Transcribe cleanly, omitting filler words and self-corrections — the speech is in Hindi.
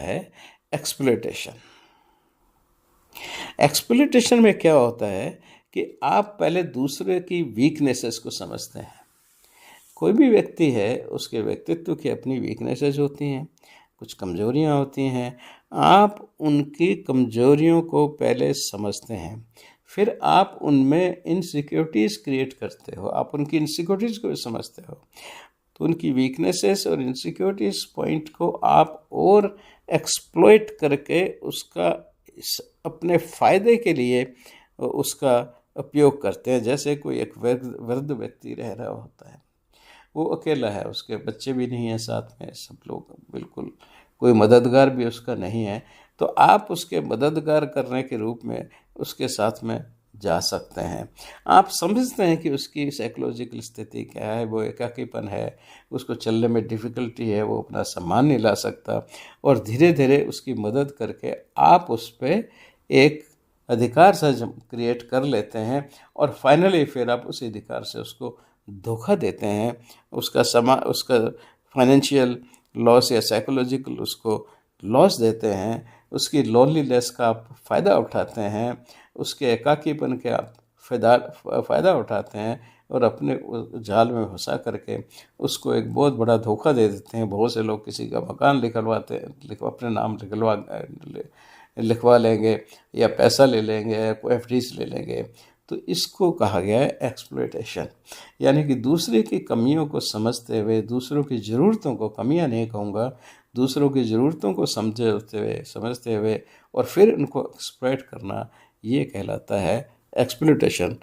है एक्सप्लॉयटेशन। एक्सप्लॉयटेशन में क्या होता है कि आप पहले दूसरे की वीकनेसेस को समझते हैं। कोई भी व्यक्ति है, उसके व्यक्तित्व की अपनी वीकनेसेस होती हैं, कुछ कमजोरियां होती हैं। आप उनकी कमजोरियों को पहले समझते हैं, फिर आप उनमें इनसिक्योरिटीज़ क्रिएट करते हो, आप उनकी इनसिक्योरिटीज़ को समझते हो। तो उनकी वीकनेसेस और इनसिक्योरिटीज़ पॉइंट को आप और एक्सप्लॉइट करके उसका अपने फ़ायदे के लिए उसका उपयोग करते हैं। जैसे कोई एक वृद्ध व्यक्ति रह रहा होता है, वो अकेला है, उसके बच्चे भी नहीं हैं साथ में, सब लोग बिल्कुल, कोई मददगार भी उसका नहीं है। तो आप उसके मददगार करने के रूप में उसके साथ में जा सकते हैं। आप समझते हैं कि उसकी साइकोलॉजिकल स्थिति क्या है, वो एकाकीपन है, उसको चलने में डिफ़िकल्टी है, वो अपना सामान नहीं ला सकता, और धीरे धीरे उसकी मदद करके आप उस पर एक अधिकार सा क्रिएट कर लेते हैं, और फाइनली फिर आप उस अधिकार से उसको धोखा देते हैं। उसका फाइनेंशियल लॉस या साइकोलॉजिकल उसको लॉस देते हैं, उसकी लोनलीनेस का आप फ़ायदा उठाते हैं, उसके एकाकीपन के आप फ़ायदा उठाते हैं, और अपने जाल में फंसा करके उसको एक बहुत बड़ा धोखा दे देते हैं। बहुत से लोग किसी का मकान अपने नाम लिखवा लेंगे, या पैसा ले लेंगे, या कोई एफडीज ले लेंगे। तो इसको कहा गया है एक्सप्लॉयटेशन। यानी कि दूसरे की कमियों को समझते हुए, दूसरों की ज़रूरतों को, कमियां नहीं कहूँगा, दूसरों की ज़रूरतों को समझते हुए और फिर उनको एक्सप्लॉयट करना, ये कहलाता है एक्सप्लॉयटेशन।